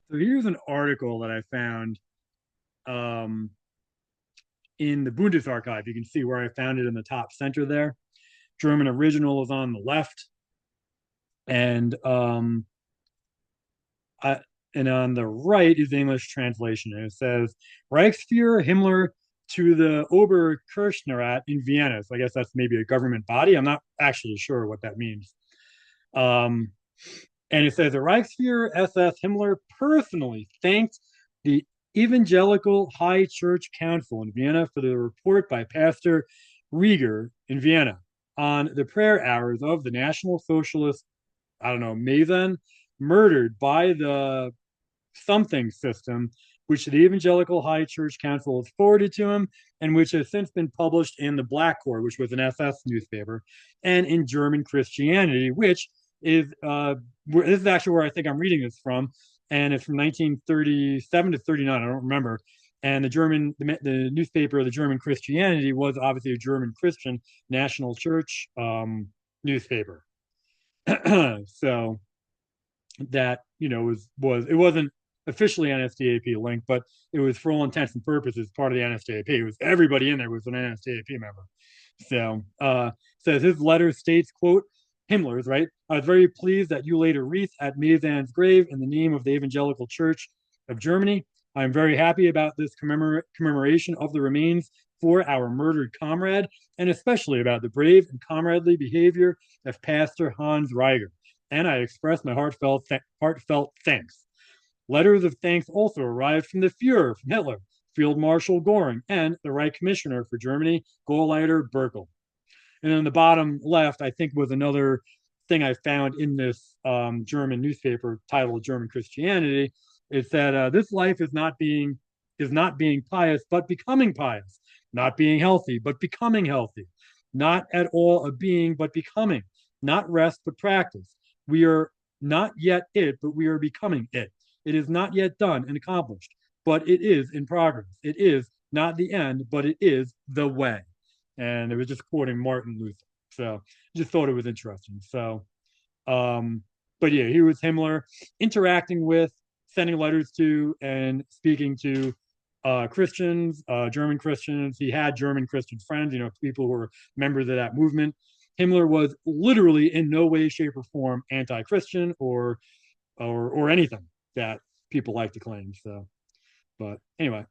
So here's an article that I found um, in the Bundesarchive. You can see where I found it in the top center there. German original is on the left, and I, and on the right is the English translation. And it says Reichsfuhrer Himmler to the Oberkirchenrat in Vienna. So I guess that's maybe a government body. I'm not actually sure what that means. Um, and it says the Reichsfuhrer SS Himmler personally thanked the Evangelical High Church Council in Vienna for the report by Pastor Rieger in Vienna on the prayer hours of the National Socialist, I don't know, Mason, murdered by the something system, which the Evangelical High Church Council has forwarded to him, and which has since been published in the Black Cord, which was an SS newspaper, and in German Christianity, which is this is actually where I think I'm reading this from, and it's from 1937 to 39. I don't remember. And the newspaper, the German Christianity, was obviously a German Christian national church newspaper. So that was it wasn't officially NSDAP linked, but it was for all intents and purposes part of the NSDAP. It was everybody in there was an NSDAP member. So says his letter states, quote, Himmler's, right? I was very pleased that you laid a wreath at Mazan's grave in the name of the Evangelical Church of Germany. I am very happy about this commemoration of the remains for our murdered comrade, and especially about the brave and comradely behavior of Pastor Hans Reiger. And I express my heartfelt thanks. Letters of thanks also arrived from the Fuhrer, from Hitler, Field Marshal Goring, and the Reich Commissioner for Germany, Gauleiter Berkel. And then the bottom left, I think, was another thing I found in this German newspaper titled German Christianity. It said this life is not being pious, but becoming pious, not being healthy, but becoming healthy, not at all a being, but becoming, not rest, but practice. We are not yet it, but we are becoming it. It is not yet done and accomplished, but it is in progress. It is not the end, but it is the way. And it was just quoting Martin Luther. So I just thought it was interesting. So, um, but yeah, he was Himmler interacting with, sending letters to, and speaking to Christians, German Christians. He had German Christian friends, people who were members of that movement. Himmler was literally in no way, shape, or form anti-Christian or anything that people like to claim. So, but anyway,